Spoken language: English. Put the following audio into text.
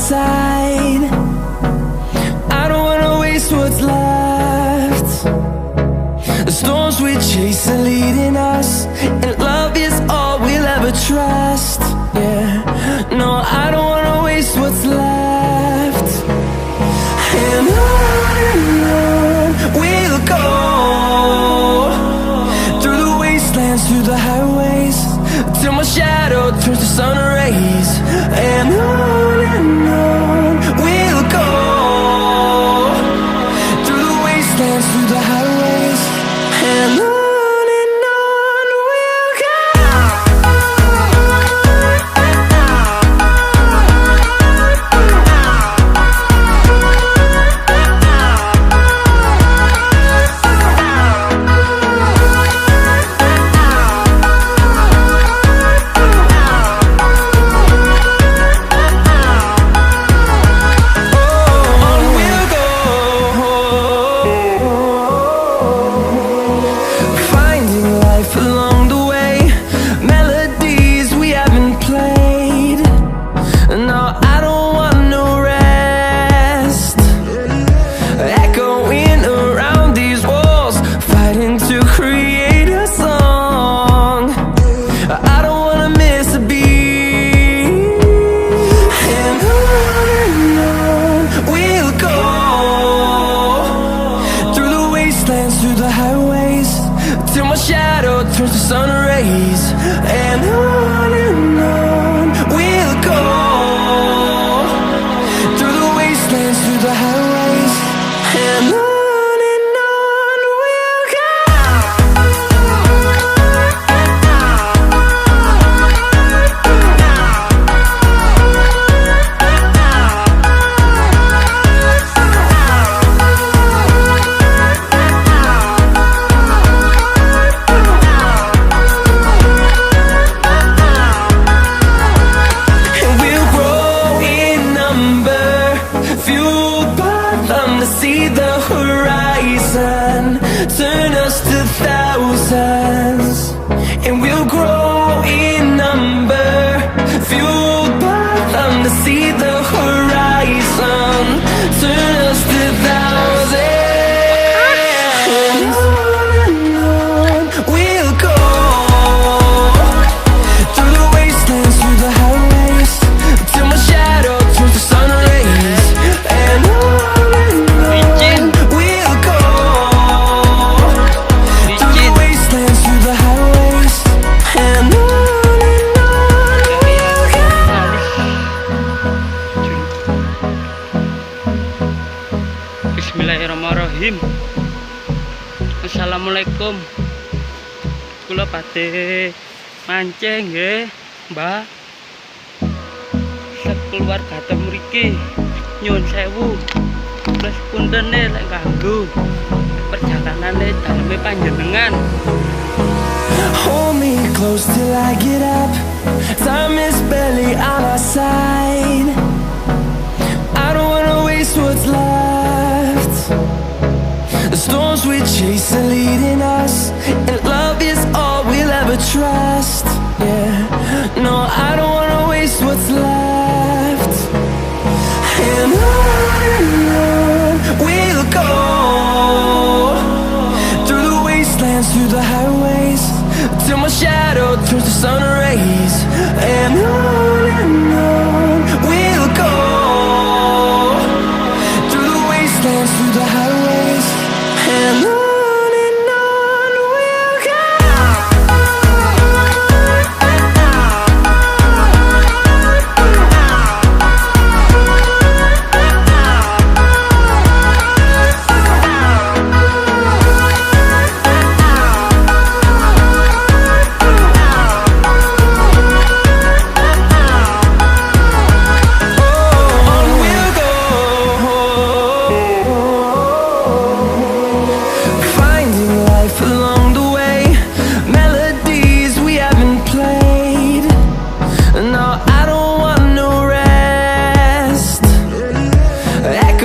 side. I don't wanna waste what's left. The storms we chase are leading us, and love is all we'll ever trust. Yeah, no, I don't wanna waste what's left. And on we'll go, through the wastelands, through the highways, till my shadow turns to sun rays. And on we'll go, through the wastelands, through the highways, and on. Through the highways, till my shadow turns to sun rays. And on we'll go, through the wastelands, through the highways, and on. See the horizon turn us to thousands, and we'll grow in number, fueled by them. To see the horizon turn us to thousands, and on we'll go, through the wastelands, through the highways, till my shadow turns to sun rays. And on Bismillahirrahmanirrahim. Assalamualaikum. Kula badhe mancing nggih, Mbah. Sekeluarga tem mriki nyuwun sewu. Plus puntene lek ganggu perjalanane daleme panjenengan. Hold me close till I get up. Time is barely on our side. I don't wanna waste what's left. The storms we chase are leading us, and love is all we'll ever trust. Yeah, no, I don't wanna waste what's left.